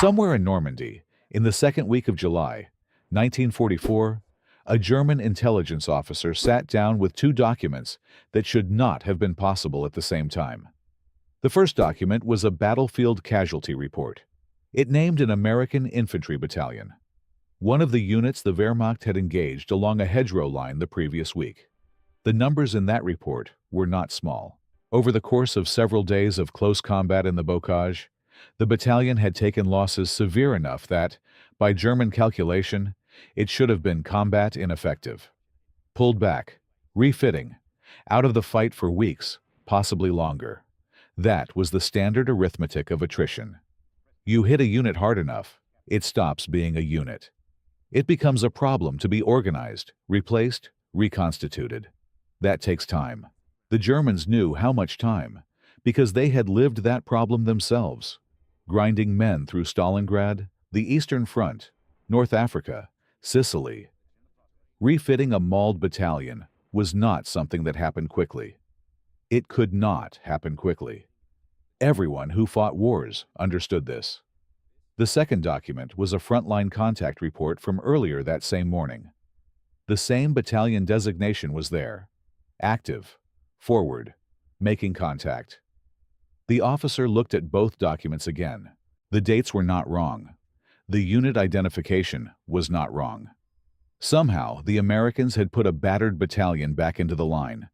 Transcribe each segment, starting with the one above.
Somewhere in Normandy, in the second week of July, 1944, a German intelligence officer sat down with two documents that should not have been possible at the same time. The first document was a battlefield casualty report. It named an American infantry battalion, one of the units the Wehrmacht had engaged along a hedgerow line the previous week. The numbers in that report were not small. Over the course of several days of close combat in the Bocage, the battalion had taken losses severe enough that, by German calculation, it should have been combat ineffective. Pulled back, refitting, out of the fight for weeks, possibly longer. That was the standard arithmetic of attrition. You hit a unit hard enough, it stops being a unit. It becomes a problem to be organized, replaced, reconstituted. That takes time. The Germans knew how much time, because they had lived that problem themselves, grinding men through Stalingrad, the Eastern Front, North Africa, Sicily. Refitting a mauled battalion was not something that happened quickly. It could not happen quickly. Everyone who fought wars understood this. The second document was a frontline contact report from earlier that same morning. The same battalion designation was there. Active, forward, making contact. The officer looked at both documents again. The dates were not wrong. The unit identification was not wrong. Somehow, the Americans had put a battered battalion back into the line.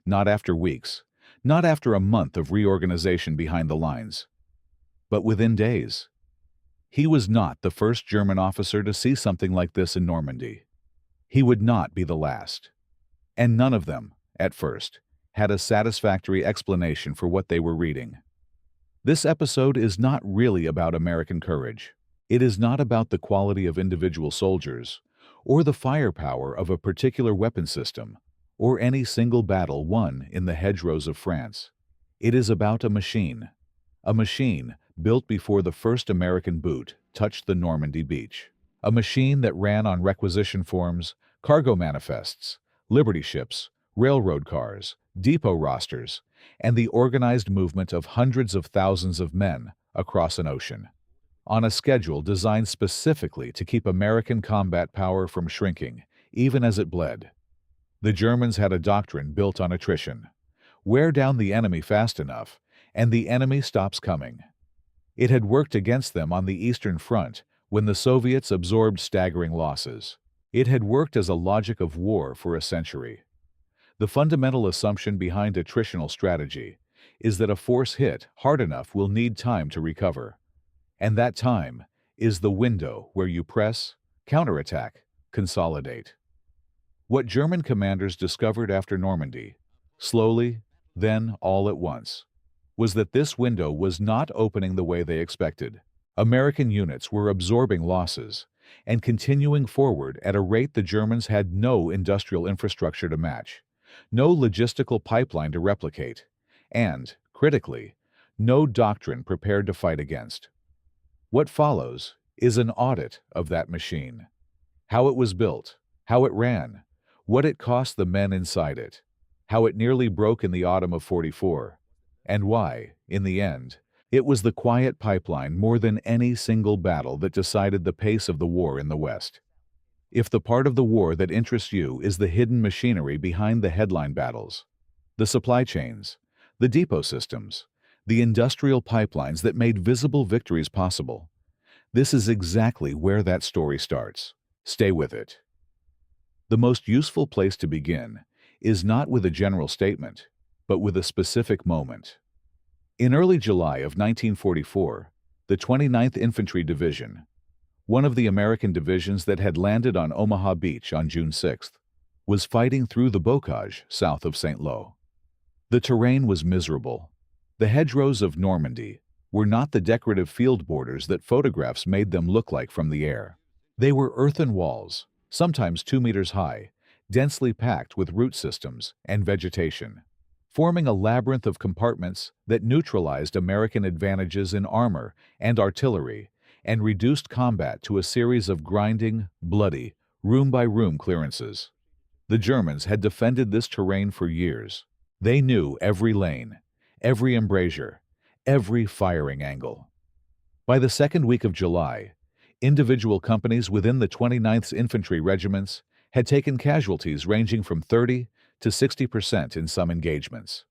Not after weeks, not after a month of reorganization behind the lines, but within days. He was not the first German officer to see something like this in Normandy. He would not be the last. And none of them, at first, had a satisfactory explanation for what they were reading. This episode is not really about American courage. It is not about the quality of individual soldiers, or the firepower of a particular weapon system, or any single battle won in the hedgerows of France. It is about a machine built before the first American boot touched the Normandy beach. A machine that ran on requisition forms, cargo manifests, liberty ships, railroad cars, depot rosters, and the organized movement of hundreds of thousands of men across an ocean. On a schedule designed specifically to keep American combat power from shrinking, even as it bled. The Germans had a doctrine built on attrition. Wear down the enemy fast enough, and the enemy stops coming. It had worked against them on the Eastern Front when the Soviets absorbed staggering losses. It had worked as a logic of war for a century. The fundamental assumption behind attritional strategy is that a force hit hard enough will need time to recover. And that time is the window where you press, counterattack, consolidate. What German commanders discovered after Normandy, slowly, then all at once, was that this window was not opening the way they expected. American units were absorbing losses and continuing forward at a rate the Germans had no industrial infrastructure to match, no logistical pipeline to replicate, and, critically, no doctrine prepared to fight against. What follows is an audit of that machine. How it was built, how it ran, what it cost the men inside it, how it nearly broke in the autumn of '44, and why, in the end, it was the quiet pipeline more than any single battle that decided the pace of the war in the West. If the part of the war that interests you is the hidden machinery behind the headline battles, the supply chains, the depot systems, the industrial pipelines that made visible victories possible, this is exactly where that story starts. Stay with it. The most useful place to begin is not with a general statement, but with a specific moment. In early July of 1944, the 29th Infantry Division, one of the American divisions that had landed on Omaha Beach on June 6th, was fighting through the Bocage south of St. Lo. The terrain was miserable. The hedgerows of Normandy were not the decorative field borders that photographs made them look like from the air. They were earthen walls, sometimes 2 meters high, densely packed with root systems and vegetation, forming a labyrinth of compartments that neutralized American advantages in armor and artillery and reduced combat to a series of grinding, bloody, room-by-room clearances. The Germans had defended this terrain for years. They knew every lane, every embrasure, every firing angle. By the second week of July, individual companies within the 29th Infantry Regiments had taken casualties ranging from 30 to 60% in some engagements.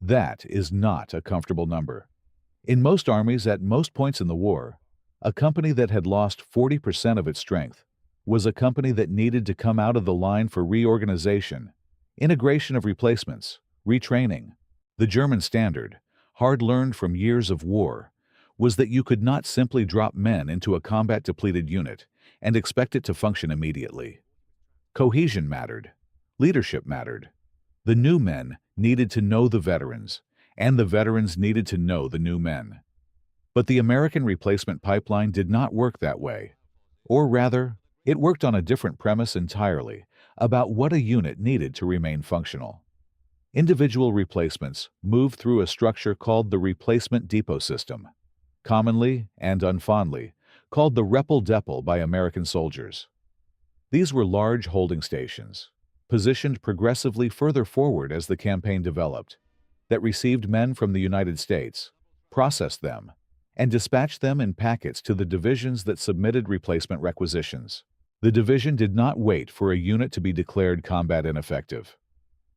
That is not a comfortable number. In most armies at most points in the war, a company that had lost 40% of its strength was a company that needed to come out of the line for reorganization, integration of replacements, retraining. The German standard, hard learned from years of war, was that you could not simply drop men into a combat-depleted unit and expect it to function immediately. Cohesion mattered. Leadership mattered. The new men needed to know the veterans, and the veterans needed to know the new men. But the American replacement pipeline did not work that way. Or rather, it worked on a different premise entirely about what a unit needed to remain functional. Individual replacements moved through a structure called the replacement depot system, commonly and unfondly called the repple depple by American soldiers. These were large holding stations, positioned progressively further forward as the campaign developed, that received men from the United States, processed them, and dispatched them in packets to the divisions that submitted replacement requisitions. The division did not wait for a unit to be declared combat ineffective.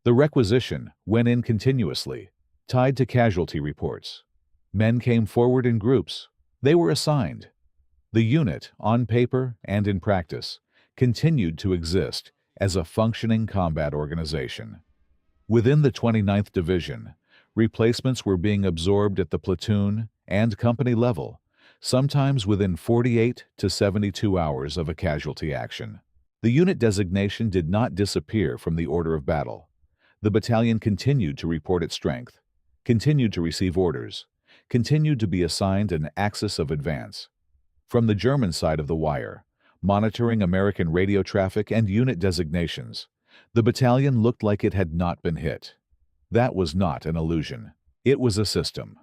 The requisition went in continuously, tied to casualty reports. Men came forward in groups. They were assigned. The unit, on paper and in practice, continued to exist as a functioning combat organization. Within the 29th Division, replacements were being absorbed at the platoon and company level, sometimes within 48 to 72 hours of a casualty action. The unit designation did not disappear from the order of battle. The battalion continued to report its strength, continued to receive orders, continued to be assigned an axis of advance. From the German side of the wire, monitoring American radio traffic and unit designations, the battalion looked like it had not been hit. That was not an illusion. It was a system.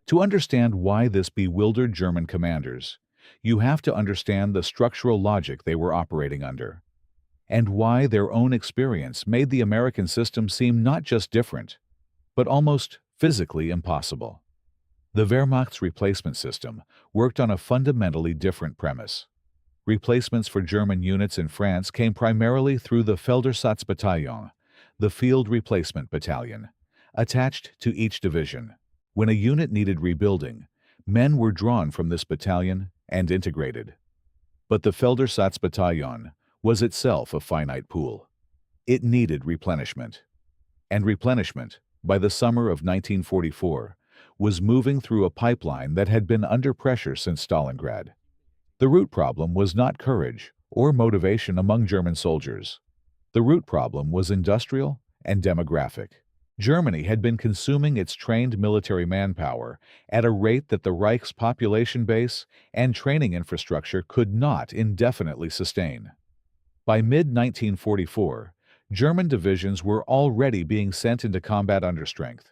To understand why this bewildered German commanders, you have to understand the structural logic they were operating under, and why their own experience made the American system seem not just different, but almost physically impossible. The Wehrmacht's replacement system worked on a fundamentally different premise. Replacements for German units in France came primarily through the Feldersatz-Bataillon, the Field Replacement Battalion, attached to each division. When a unit needed rebuilding, men were drawn from this battalion and integrated. But the Feldersatz-Bataillon was itself a finite pool. It needed replenishment. And replenishment, by the summer of 1944, was moving through a pipeline that had been under pressure since Stalingrad. The root problem was not courage or motivation among German soldiers. The root problem was industrial and demographic. Germany had been consuming its trained military manpower at a rate that the Reich's population base and training infrastructure could not indefinitely sustain. By mid-1944, German divisions were already being sent into combat understrength.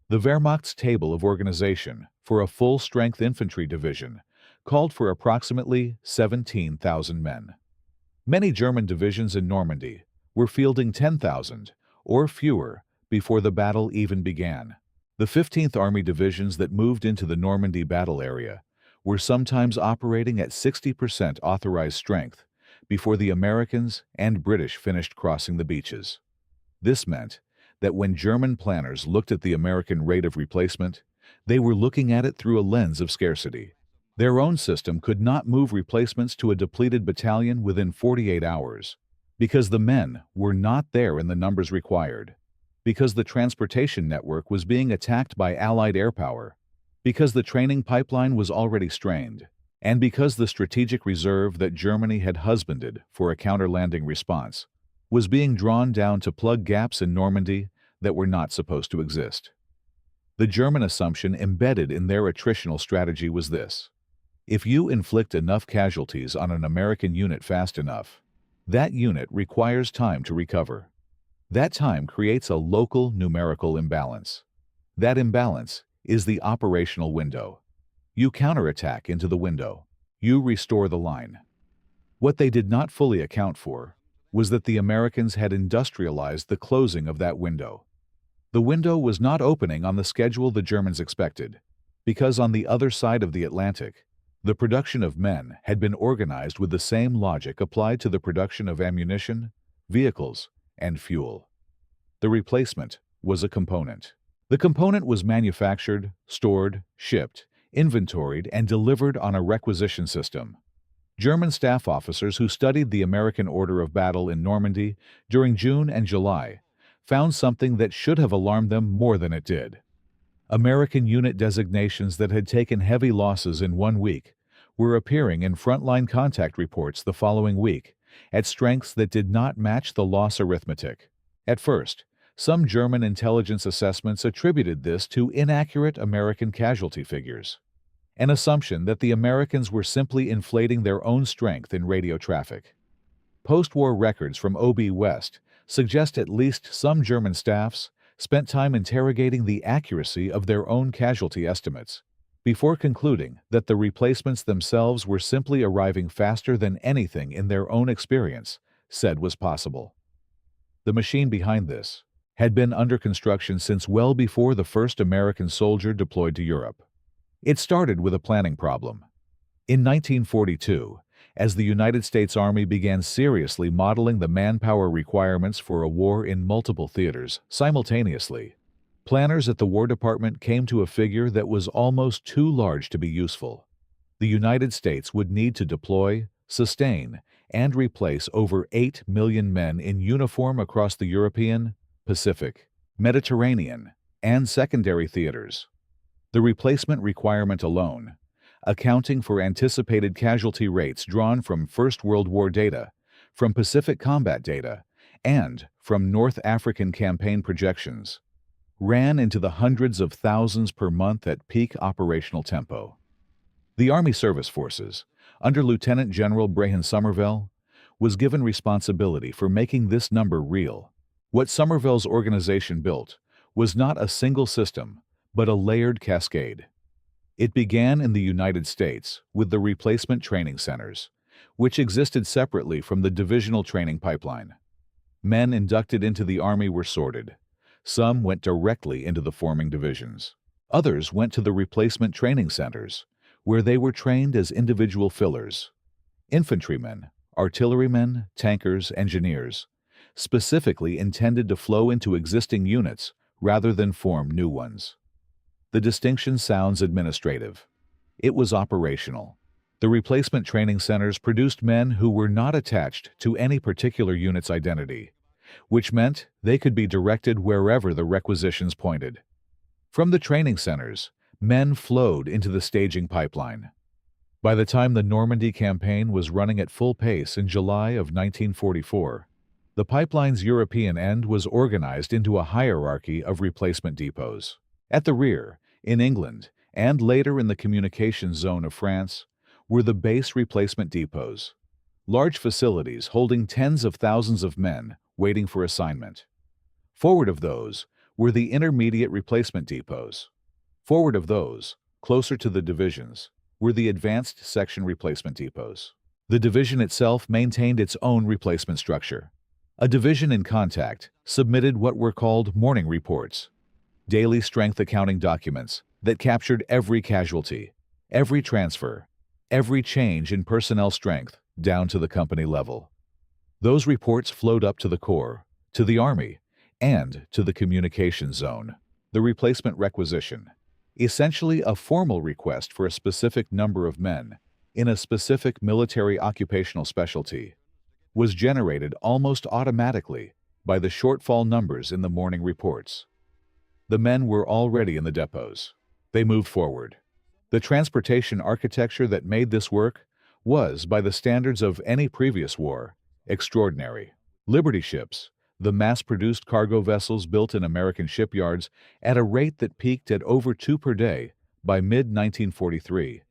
The Wehrmacht's table of organization for a full-strength infantry division called for approximately 17,000 men. Many German divisions in Normandy were fielding 10,000 or fewer before the battle even began. The 15th Army divisions that moved into the Normandy battle area were sometimes operating at 60% authorized strength before the Americans and British finished crossing the beaches. This meant that when German planners looked at the American rate of replacement, they were looking at it through a lens of scarcity. Their own system could not move replacements to a depleted battalion within 48 hours because the men were not there in the numbers required, because the transportation network was being attacked by Allied air power, because the training pipeline was already strained, and because the strategic reserve that Germany had husbanded for a counter-landing response was being drawn down to plug gaps in Normandy that were not supposed to exist. The German assumption embedded in their attritional strategy was this: if you inflict enough casualties on an American unit fast enough, that unit requires time to recover. That time creates a local numerical imbalance. That imbalance is the operational window. You counterattack into the window. You restore the line. What they did not fully account for was that the Americans had industrialized the closing of that window. The window was not opening on the schedule the Germans expected. because on the other side of the Atlantic, the production of men had been organized with the same logic applied to the production of ammunition, vehicles, and fuel. The replacement was a component. The component was manufactured, stored, shipped, inventoried, and delivered on a requisition system. German staff officers who studied the American order of battle in Normandy during June and July found something that should have alarmed them more than it did. American unit designations that had taken heavy losses in 1 week were appearing in frontline contact reports the following week at strengths that did not match the loss arithmetic. At first, some German intelligence assessments attributed this to inaccurate American casualty figures, an assumption that the Americans were simply inflating their own strength in radio traffic. Post-war records from OB West suggest at least some German staffs spent time interrogating the accuracy of their own casualty estimates before concluding that the replacements themselves were simply arriving faster than anything in their own experience said was possible. The machine behind this had been under construction since well before the first American soldier deployed to Europe. It started with a planning problem. In 1942, as the United States Army began seriously modeling the manpower requirements for a war in multiple theaters simultaneously, planners at the War Department came to a figure that was almost too large to be useful. The United States would need to deploy, sustain, and replace over 8 million men in uniform across the European, Pacific, Mediterranean, and secondary theaters. The replacement requirement alone, accounting for anticipated casualty rates drawn from First World War data, from Pacific combat data, and from North African campaign projections, ran into the hundreds of thousands per month at peak operational tempo. The Army Service Forces, under Lieutenant General Brahan Somervell, was given responsibility for making this number real. What Somervell's organization built was not a single system, but a layered cascade. It began in the United States with the replacement training centers, which existed separately from the divisional training pipeline. Men inducted into the Army were sorted. Some went directly into the forming divisions. Others went to the replacement training centers, where they were trained as individual fillers. Infantrymen, artillerymen, tankers, engineers, specifically intended to flow into existing units rather than form new ones. The distinction sounds administrative. It was operational. The replacement training centers produced men who were not attached to any particular unit's identity, which meant they could be directed wherever the requisitions pointed. From the training centers, men flowed into the staging pipeline. By the time the Normandy campaign was running at full pace in July of 1944, the pipeline's European end was organized into a hierarchy of replacement depots. At the rear, in England, and later in the communications zone of France, were the base replacement depots, large facilities holding tens of thousands of men waiting for assignment. Forward of those were the intermediate replacement depots. Forward of those, closer to the divisions, were the advanced section replacement depots. The division itself maintained its own replacement structure. A division in contact submitted what were called morning reports, daily strength accounting documents that captured every casualty, every transfer, every change in personnel strength down to the company level. Those reports flowed up to the Corps, to the Army, and to the communications zone. The replacement requisition, essentially a formal request for a specific number of men in a specific military occupational specialty, was generated almost automatically by the shortfall numbers in the morning reports. The men were already in the depots. They moved forward. The transportation architecture that made this work was, by the standards of any previous war, extraordinary. Liberty ships, the mass-produced cargo vessels built in American shipyards at a rate that peaked at over 2 per day by mid-1943,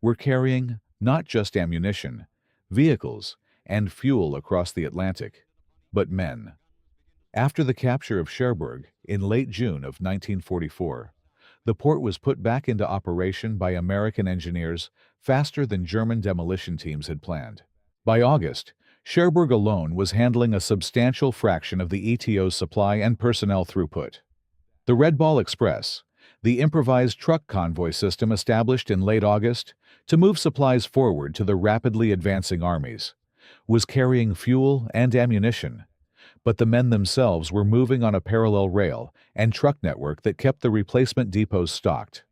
were carrying not just ammunition, vehicles, and fuel across the Atlantic, but men. After the capture of Cherbourg in late June of 1944, the port was put back into operation by American engineers faster than German demolition teams had planned. By August, Cherbourg alone was handling a substantial fraction of the ETO's supply and personnel throughput. The Red Ball Express, The improvised truck convoy system established in late August to move supplies forward to the rapidly advancing armies was carrying fuel and ammunition, but the men themselves were moving on a parallel rail and truck network that kept the replacement depots stocked.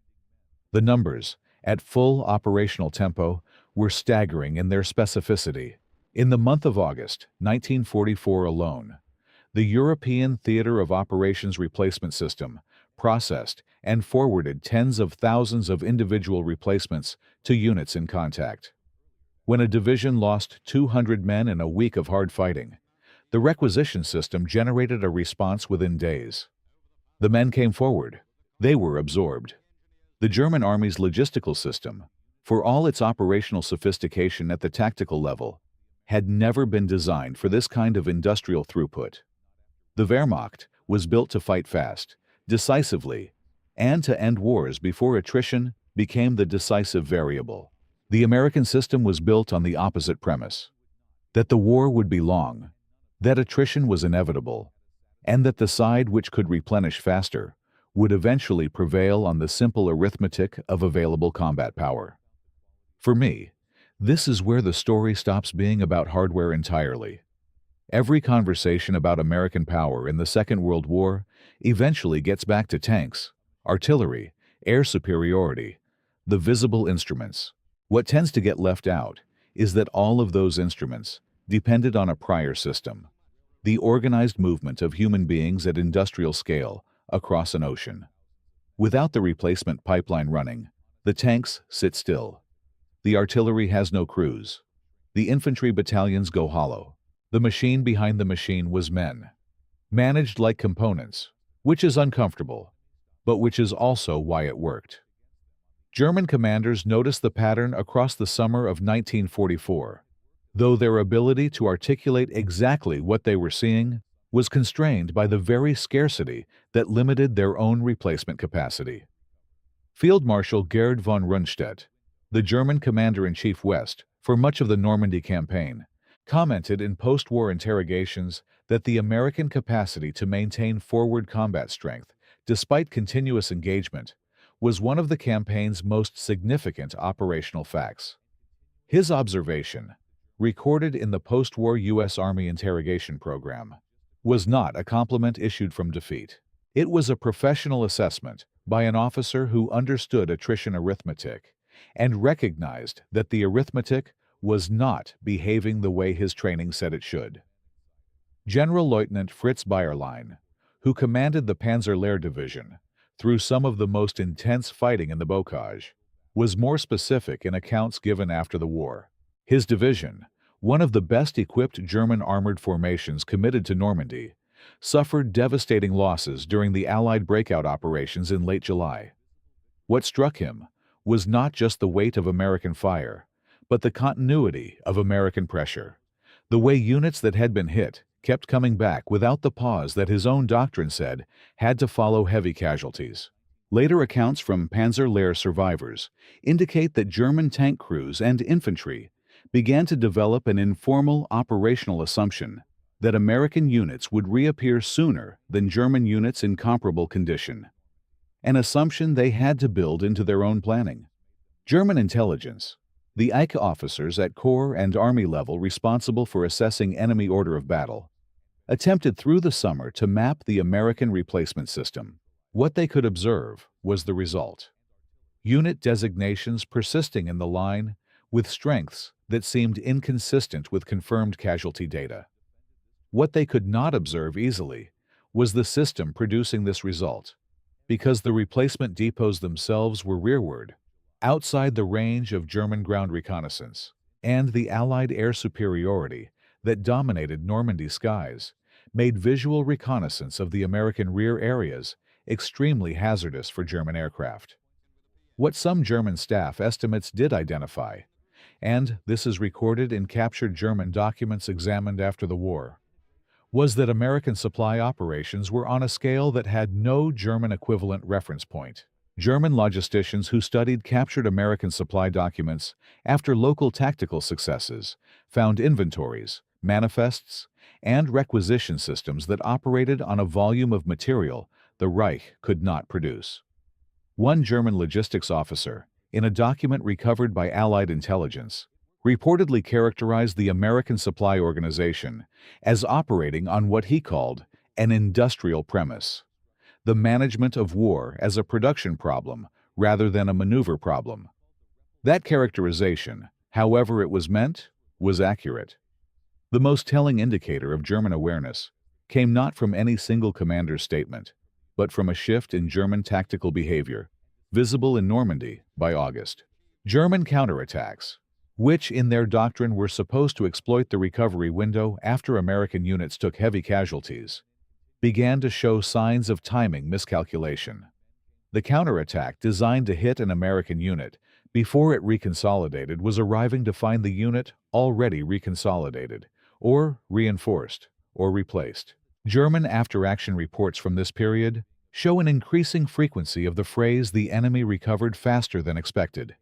The numbers, at full operational tempo, were staggering in their specificity. In the month of August 1944 alone, the European Theater of Operations Replacement System processed and forwarded tens of thousands of individual replacements to units in contact. When a division lost 200 men in a week of hard fighting, the requisition system generated a response within days. The men came forward. They were absorbed. The German Army's logistical system, for all its operational sophistication at the tactical level, had never been designed for this kind of industrial throughput. The Wehrmacht was built to fight fast, decisively, and to end wars before attrition became the decisive variable. The American system was built on the opposite premise: that the war would be long, that attrition was inevitable, and that the side which could replenish faster would eventually prevail on the simple arithmetic of available combat power. For me, this is where the story stops being about hardware entirely. Every conversation about American power in the Second World War eventually gets back to tanks, artillery, air superiority, the visible instruments. What tends to get left out is that all of those instruments depended on a prior system: the organized movement of human beings at industrial scale across an ocean. Without the replacement pipeline running, the tanks sit still. The artillery has no crews. The infantry battalions go hollow. The machine behind the machine was men, managed like components, which is uncomfortable, but which is also why it worked. German commanders noticed the pattern across the summer of 1944, though their ability to articulate exactly what they were seeing was constrained by the very scarcity that limited their own replacement capacity. Field Marshal Gerd von Rundstedt, the German commander-in-chief west for much of the Normandy campaign, commented in post-war interrogations that the American capacity to maintain forward combat strength, despite continuous engagement, was one of the campaign's most significant operational facts. His observation, recorded in the post-war U.S. Army interrogation program, was not a compliment issued from defeat. It was a professional assessment by an officer who understood attrition arithmetic and recognized that the arithmetic was not behaving the way his training said it should. General Lieutenant Fritz Bayerlein, who commanded the Panzer-Lehr Division through some of the most intense fighting in the Bocage, was more specific in accounts given after the war. His division, one of the best-equipped German armored formations committed to Normandy, suffered devastating losses during the Allied breakout operations in late July. What struck him was not just the weight of American fire, but the continuity of American pressure. The way units that had been hit kept coming back without the pause that his own doctrine said had to follow heavy casualties. Later accounts from Panzer-Lehr survivors indicate that German tank crews and infantry began to develop an informal operational assumption that American units would reappear sooner than German units in comparable condition, an assumption they had to build into their own planning. German intelligence, the WWII officers at Corps and Army level responsible for assessing enemy order of battle, attempted through the summer to map the American replacement system. What they could observe was the result: unit designations persisting in the line with strengths that seemed inconsistent with confirmed casualty data. What they could not observe easily was the system producing this result, because the replacement depots themselves were rearward, outside the range of German ground reconnaissance, and the Allied air superiority that dominated Normandy skies made visual reconnaissance of the American rear areas extremely hazardous for German aircraft. What some German staff estimates did identify, and this is recorded in captured German documents examined after the war, was that American supply operations were on a scale that had no German equivalent reference point. German logisticians who studied captured American supply documents after local tactical successes found inventories, manifests, and requisition systems that operated on a volume of material the Reich could not produce. One German logistics officer, in a document recovered by Allied intelligence, reportedly characterized the American supply organization as operating on what he called an industrial premise, the management of war as a production problem rather than a maneuver problem. That characterization, however it was meant, was accurate. The most telling indicator of German awareness came not from any single commander's statement, but from a shift in German tactical behavior, visible in Normandy by August. German counterattacks, which in their doctrine were supposed to exploit the recovery window after American units took heavy casualties, began to show signs of timing miscalculation. The counterattack designed to hit an American unit before it reconsolidated was arriving to find the unit already reconsolidated, or reinforced, or replaced. German after-action reports from this period show an increasing frequency of the phrase "the enemy recovered faster than expected,"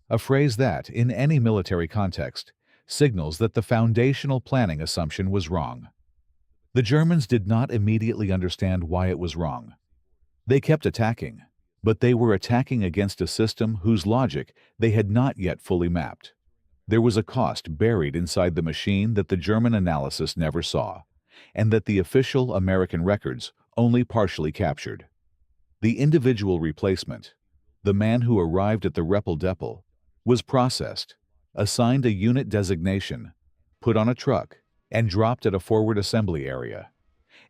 a phrase that, in any military context, signals that the foundational planning assumption was wrong. The Germans did not immediately understand why it was wrong. They kept attacking, but they were attacking against a system whose logic they had not yet fully mapped. There was a cost buried inside the machine that the German analysis never saw, and that the official American records only partially captured. The individual replacement, the man who arrived at the repple depple, was processed, assigned a unit designation, put on a truck, and dropped at a forward assembly area.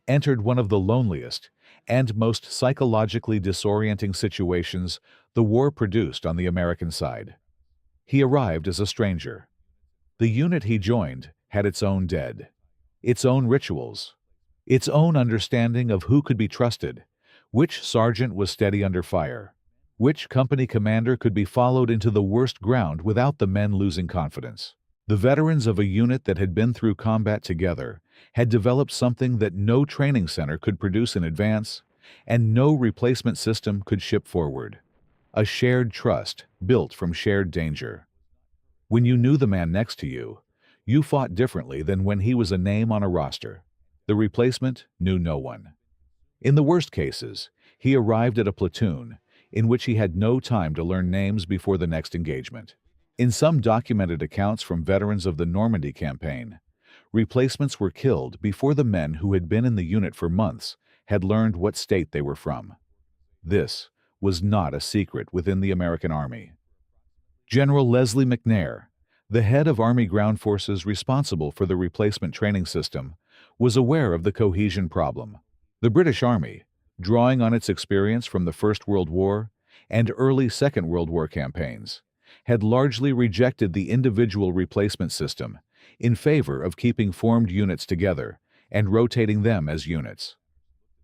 Entered one of the loneliest and most psychologically disorienting situations the war produced on the American side. He arrived as a stranger. The unit he joined had its own dead, its own rituals, its own understanding of who could be trusted, which sergeant was steady under fire, which company commander could be followed into the worst ground without the men losing confidence. The veterans of a unit that had been through combat together had developed something that no training center could produce in advance and no replacement system could ship forward: a shared trust built from shared danger. When you knew the man next to you, you fought differently than when he was a name on a roster. The replacement knew no one. In the worst cases, he arrived at a platoon in which he had no time to learn names before the next engagement. In some documented accounts from veterans of the Normandy campaign, replacements were killed before the men who had been in the unit for months had learned what state they were from. This was not a secret within the American Army. General Leslie McNair, the head of Army ground forces responsible for the replacement training system, was aware of the cohesion problem. The British Army, drawing on its experience from the First World War and early Second World War campaigns, had largely rejected the individual replacement system in favor of keeping formed units together and rotating them as units.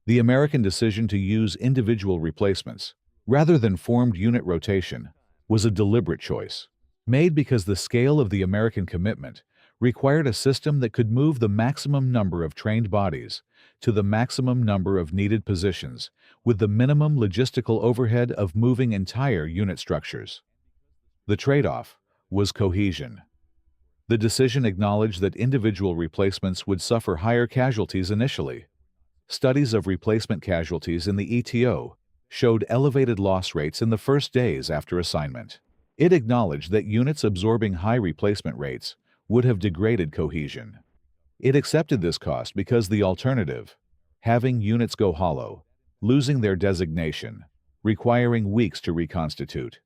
The American decision to use individual replacements rather than formed unit rotation was a deliberate choice, made because the scale of the American commitment required a system that could move the maximum number of trained bodies to the maximum number of needed positions with the minimum logistical overhead of moving entire unit structures. The trade-off was cohesion. The decision acknowledged that individual replacements would suffer higher casualties initially. Studies of replacement casualties in the ETO showed elevated loss rates in the first days after assignment. It acknowledged that units absorbing high replacement rates would have degraded cohesion. It accepted this cost because the alternative, having units go hollow, losing their designation, requiring weeks to reconstitute,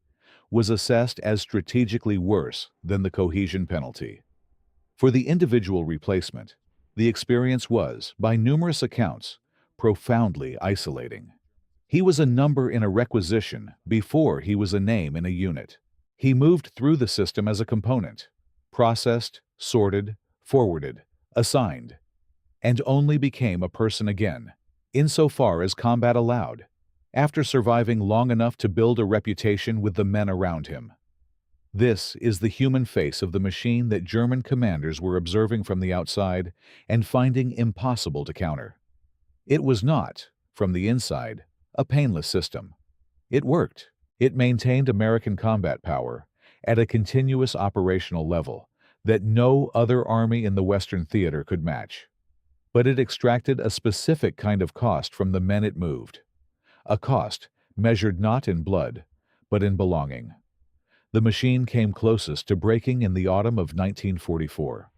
was assessed as strategically worse than the cohesion penalty. For the individual replacement, the experience was, by numerous accounts, profoundly isolating. He was a number in a requisition before he was a name in a unit. He moved through the system as a component, processed, sorted, forwarded, assigned, and only became a person again, insofar as combat allowed, after surviving long enough to build a reputation with the men around him. This is the human face of the machine that German commanders were observing from the outside and finding impossible to counter. It was not, from the inside, a painless system. It worked. It maintained American combat power at a continuous operational level that no other army in the Western theater could match. But it extracted a specific kind of cost from the men it moved, a cost measured not in blood, but in belonging. The machine came closest to breaking in the autumn of 1944.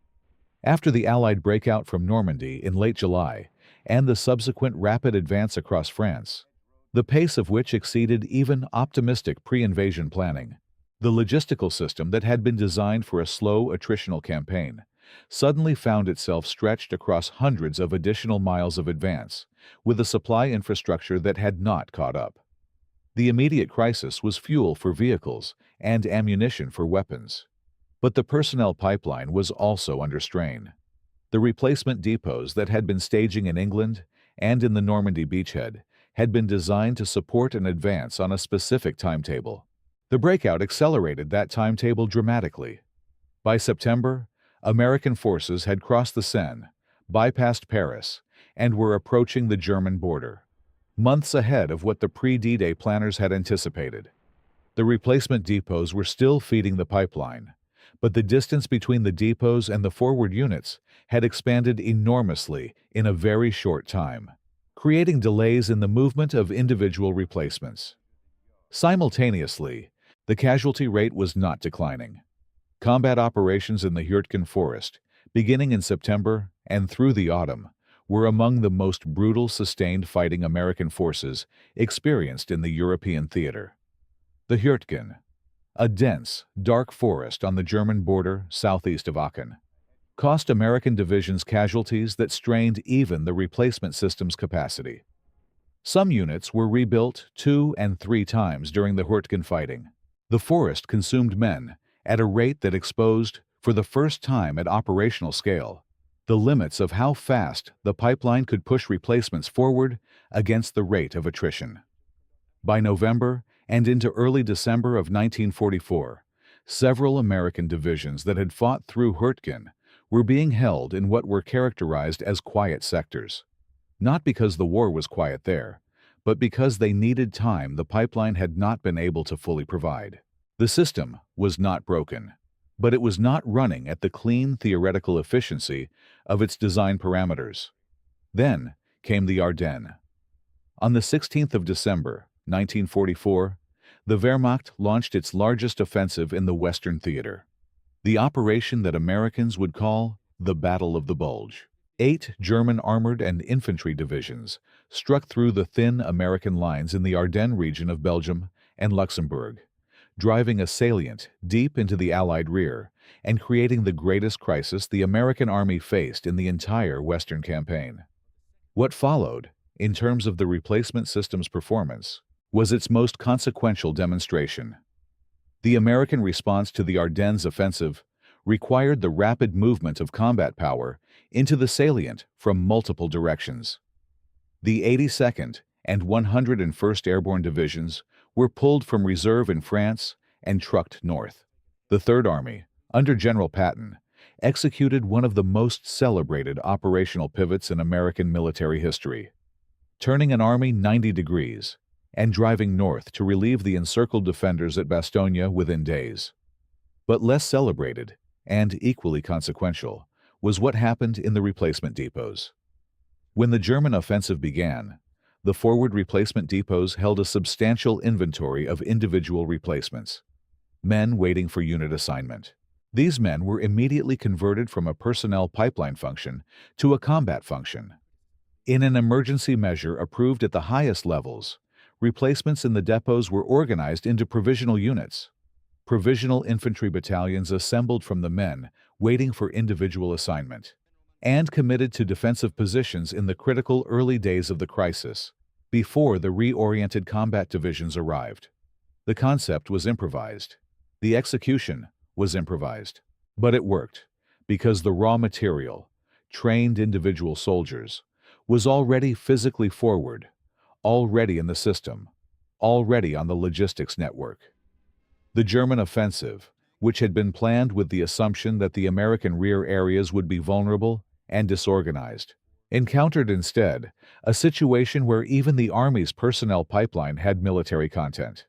After the Allied breakout from Normandy in late July and the subsequent rapid advance across France, the pace of which exceeded even optimistic pre-invasion planning, the logistical system that had been designed for a slow attritional campaign suddenly found itself stretched across hundreds of additional miles of advance, with a supply infrastructure that had not caught up. The immediate crisis was fuel for vehicles and ammunition for weapons. But the personnel pipeline was also under strain. The replacement depots that had been staging in England and in the Normandy beachhead had been designed to support an advance on a specific timetable. The breakout accelerated that timetable dramatically. By September, American forces had crossed the Seine, bypassed Paris, and were approaching the German border, months ahead of what the pre-D-Day planners had anticipated. The replacement depots were still feeding the pipeline, but the distance between the depots and the forward units had expanded enormously in a very short time, creating delays in the movement of individual replacements. Simultaneously, the casualty rate was not declining. Combat operations in the Hürtgen forest, beginning in September and through the autumn, were among the most brutal sustained fighting American forces experienced in the European theater. The Hürtgen, a dense, dark forest on the German border southeast of Aachen, cost American divisions casualties that strained even the replacement system's capacity. Some units were rebuilt 2 and 3 times during the Hürtgen fighting. The forest consumed men at a rate that exposed, for the first time at operational scale, the limits of how fast the pipeline could push replacements forward against the rate of attrition. By November and into early December of 1944, several American divisions that had fought through Hürtgen were being held in what were characterized as quiet sectors, not because the war was quiet there, but because they needed time the pipeline had not been able to fully provide. The system was not broken, but it was not running at the clean theoretical efficiency of its design parameters. Then came the Ardennes. On the 16th of December, 1944, the Wehrmacht launched its largest offensive in the Western Theater, the operation that Americans would call the Battle of the Bulge. 8 German armored and infantry divisions struck through the thin American lines in the Ardennes region of Belgium and Luxembourg, driving a salient deep into the Allied rear and creating the greatest crisis the American Army faced in the entire Western campaign. What followed, in terms of the replacement system's performance, was its most consequential demonstration. The American response to the Ardennes offensive required the rapid movement of combat power into the salient from multiple directions. The 82nd and 101st Airborne Divisions were pulled from reserve in France and trucked north. The Third Army, under General Patton, executed one of the most celebrated operational pivots in American military history, turning an army 90 degrees and driving north to relieve the encircled defenders at Bastogne within days. But less celebrated, and equally consequential, was what happened in the replacement depots. When the German offensive began, the forward replacement depots held a substantial inventory of individual replacements, men waiting for unit assignment. These men were immediately converted from a personnel pipeline function to a combat function. In an emergency measure approved at the highest levels, replacements in the depots were organized into provisional units, provisional infantry battalions assembled from the men waiting for individual assignment, and committed to defensive positions in the critical early days of the crisis, before the reoriented combat divisions arrived. The concept was improvised. The execution was improvised. But it worked, because the raw material, trained individual soldiers, was already physically forward, already in the system, already on the logistics network. The German offensive, which had been planned with the assumption that the American rear areas would be vulnerable and disorganized, encountered instead a situation where even the Army's personnel pipeline had military content.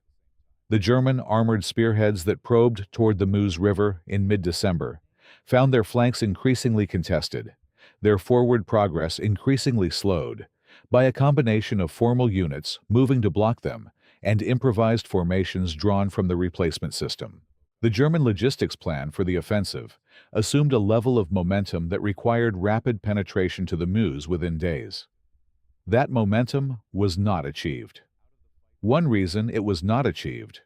The German armored spearheads that probed toward the Meuse River in mid-December found their flanks increasingly contested, their forward progress increasingly slowed, by a combination of formal units moving to block them and improvised formations drawn from the replacement system. The German logistics plan for the offensive assumed a level of momentum that required rapid penetration to the Meuse within days. That momentum was not achieved. One reason it was not achieved,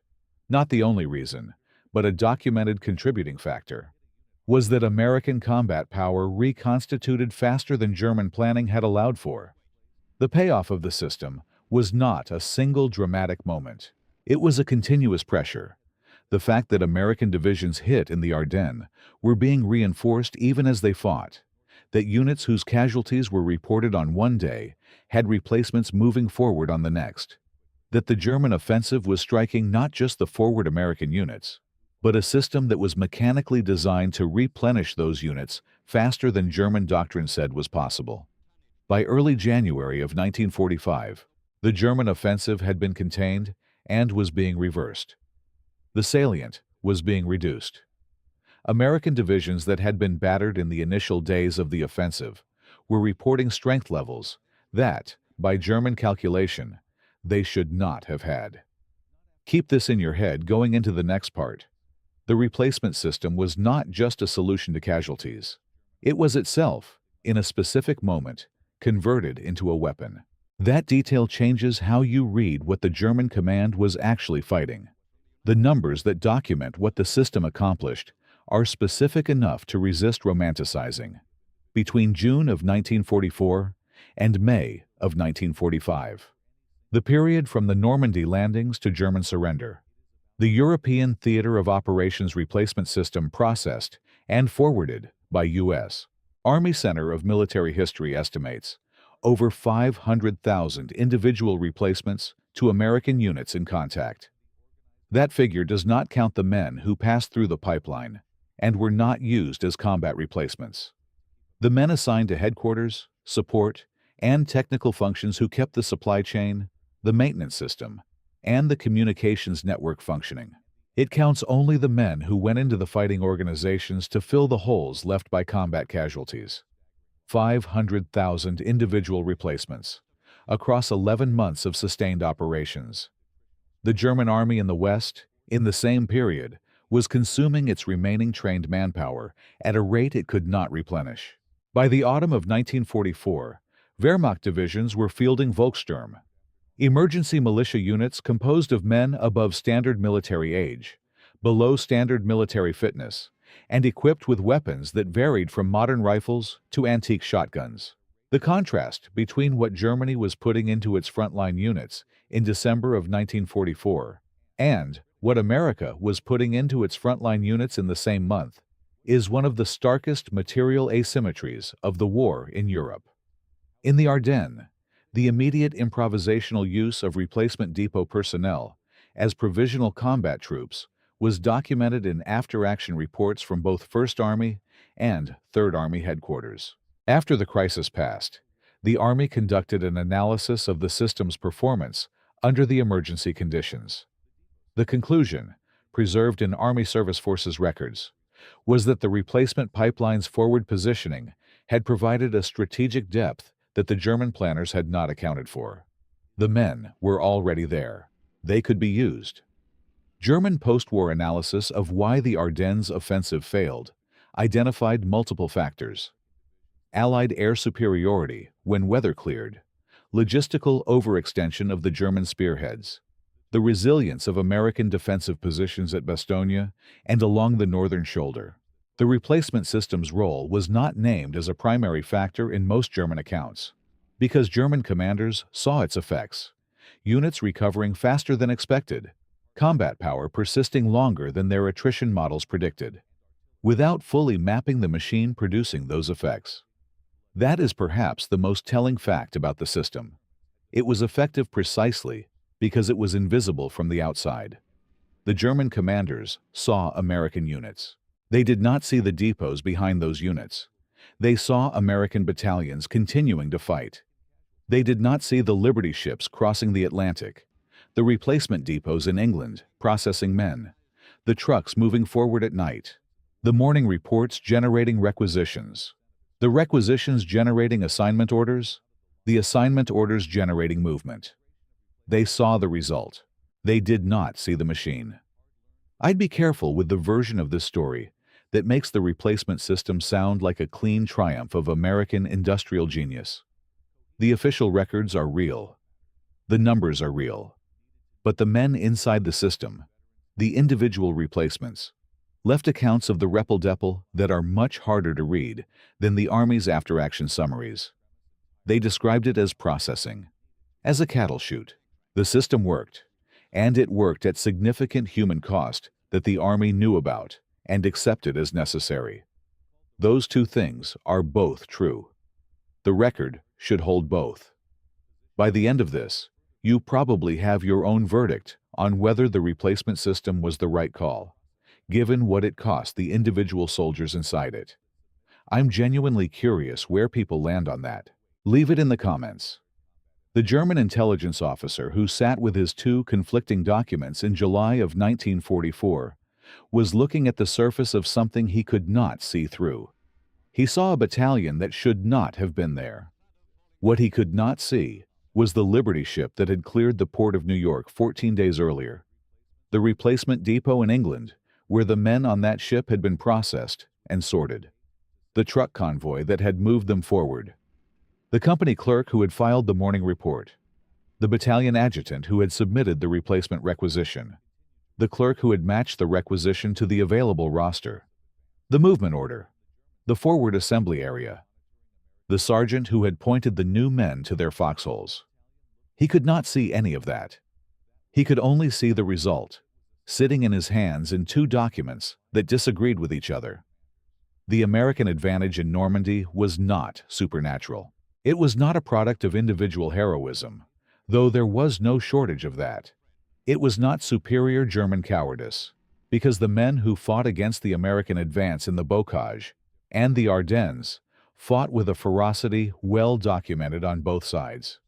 not the only reason, but a documented contributing factor, was that American combat power reconstituted faster than German planning had allowed for. The payoff of the system was not a single dramatic moment. It was a continuous pressure. The fact that American divisions hit in the Ardennes were being reinforced even as they fought, that units whose casualties were reported on one day had replacements moving forward on the next, that the German offensive was striking not just the forward American units, but a system that was mechanically designed to replenish those units faster than German doctrine said was possible. By early January of 1945, the German offensive had been contained and was being reversed. The salient was being reduced. American divisions that had been battered in the initial days of the offensive were reporting strength levels that, by German calculation, they should not have had. Keep this in your head going into the next part. The replacement system was not just a solution to casualties. It was itself, in a specific moment, converted into a weapon. That detail changes how you read what the German command was actually fighting. The numbers that document what the system accomplished are specific enough to resist romanticizing. Between June of 1944 and May of 1945, the period from the Normandy landings to German surrender, the European Theater of Operations replacement system processed and forwarded by U.S. Army Center of Military History estimates over 500,000 individual replacements to American units in contact. That figure does not count the men who passed through the pipeline and were not used as combat replacements. The men assigned to headquarters, support, and technical functions who kept the supply chain, the maintenance system, and the communications network functioning. It counts only the men who went into the fighting organizations to fill the holes left by combat casualties. 500,000 individual replacements across 11 months of sustained operations. The German army in the West, in the same period, was consuming its remaining trained manpower at a rate it could not replenish. By the autumn of 1944, Wehrmacht divisions were fielding Volkssturm, emergency militia units composed of men above standard military age, below standard military fitness, and equipped with weapons that varied from modern rifles to antique shotguns. The contrast between what Germany was putting into its frontline units in December of 1944 and what America was putting into its frontline units in the same month is one of the starkest material asymmetries of the war in Europe. In the Ardennes, the immediate improvisational use of replacement depot personnel as provisional combat troops was documented in after-action reports from both 1st Army and 3rd Army headquarters. After the crisis passed, the Army conducted an analysis of the system's performance under the emergency conditions. The conclusion, preserved in Army Service Forces records, was that the replacement pipeline's forward positioning had provided a strategic depth that the German planners had not accounted for. The men were already there. They could be used. German post-war analysis of why the Ardennes offensive failed identified multiple factors: Allied air superiority when weather cleared, logistical overextension of the German spearheads, the resilience of American defensive positions at Bastogne and along the northern shoulder. The replacement system's role was not named as a primary factor in most German accounts, because German commanders saw its effects: units recovering faster than expected, combat power persisting longer than their attrition models predicted, without fully mapping the machine producing those effects. That is perhaps the most telling fact about the system. It was effective precisely because it was invisible from the outside. The German commanders saw American units. They did not see the depots behind those units. They saw American battalions continuing to fight. They did not see the Liberty ships crossing the Atlantic, the replacement depots in England processing men, the trucks moving forward at night, the morning reports generating requisitions, the requisitions generating assignment orders, the assignment orders generating movement. They saw the result. They did not see the machine. I'd be careful with the version of this story that makes the replacement system sound like a clean triumph of American industrial genius. The official records are real. The numbers are real. But the men inside the system, the individual replacements, left accounts of the repple depple that are much harder to read than the Army's after-action summaries. They described it as processing, as a cattle chute. The system worked, and it worked at significant human cost that the Army knew about and accepted as necessary. Those two things are both true. The record should hold both. By the end of this, you probably have your own verdict on whether the replacement system was the right call, given what it cost the individual soldiers inside it. I'm genuinely curious where people land on that. Leave it in the comments. The German intelligence officer who sat with his two conflicting documents in July of 1944 was looking at the surface of something he could not see through. He saw a battalion that should not have been there. What he could not see was the Liberty ship that had cleared the port of New York 14 days earlier, the replacement depot in England, where the men on that ship had been processed and sorted, the truck convoy that had moved them forward, the company clerk who had filed the morning report, the battalion adjutant who had submitted the replacement requisition, the clerk who had matched the requisition to the available roster, the movement order, the forward assembly area, the sergeant who had pointed the new men to their foxholes. He could not see any of that. He could only see the result, sitting in his hands in two documents that disagreed with each other. The American advantage in Normandy was not supernatural. It was not a product of individual heroism, though there was no shortage of that. It was not superior German cowardice, because the men who fought against the American advance in the Bocage and the Ardennes fought with a ferocity well documented on both sides.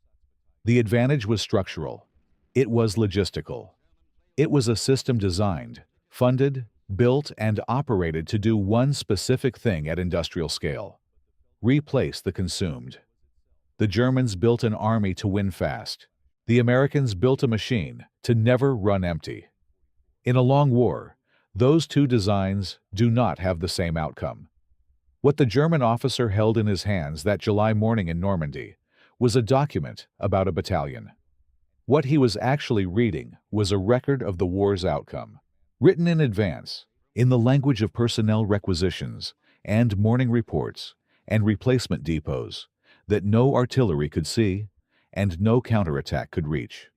The advantage was structural. It was logistical. It was a system designed, funded, built, and operated to do one specific thing at industrial scale: replace the consumed. The Germans built an army to win fast. The Americans built a machine to never run empty. In a long war, those two designs do not have the same outcome. What the German officer held in his hands that July morning in Normandy was a document about a battalion. What he was actually reading was a record of the war's outcome, written in advance, in the language of personnel requisitions and morning reports and replacement depots that no artillery could see and no counterattack could reach.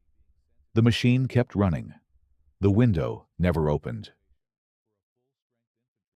The machine kept running. The window never opened.